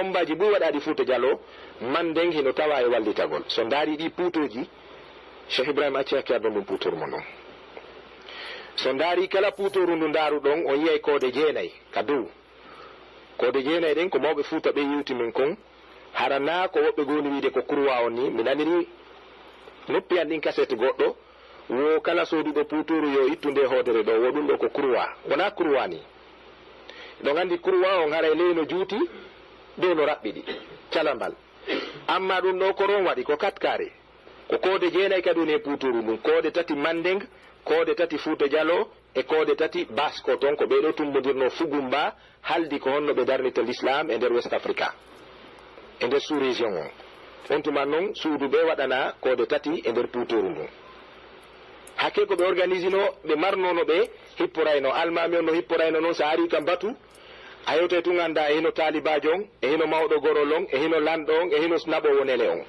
kombaji ɓuuri waɗaɗi Fouta Diallo Mandeng hino tawa e wallitagol. So daari ɗi puutoji Cheikh Ibrahima acci hakkilade ɗum puutoru mo noon. So daari kala puutoru ndu daaru ɗon o yiyay koode jeenayi ka dow. Koode jeenayi ɗen ko mawɓe Fouta ɓe yiwti min kon harana ko woɓɓe goni wiide ko kurwa on ni mi naniri noppi an ɗin kasete goɗɗo wo kala soduɗo puutoru yo ittunde hoodere ɗo wo ɗum ɗo ko kurwa wona kurwa ni ɗon andi kurwa on haray ley no juuti dow no raɓɓiɗi calambal amma ɗum ɗo ko ron waɗi ko katkare ko koode jeenayi kadi woni e puutoru ndun koode tati Mandeng koode tati Fouta Diallo e koode tati Basko ton ko ɓeɗo tumbodirno Fugumba haldi ko honno ɓe darnita l'islam e nder West Africa e nder sous région on tuma noon suudu ɓe waɗana koode tati e nder puutoru ndun hakke ko ɓe organise no ɓe marnono ɓe hipporayno almami on no hipporayno noon so ari kam batu a yewte tu ganda e hino talibajo on e hino mawɗo gorol on e hino lanɗo on e hino naɓowo nele on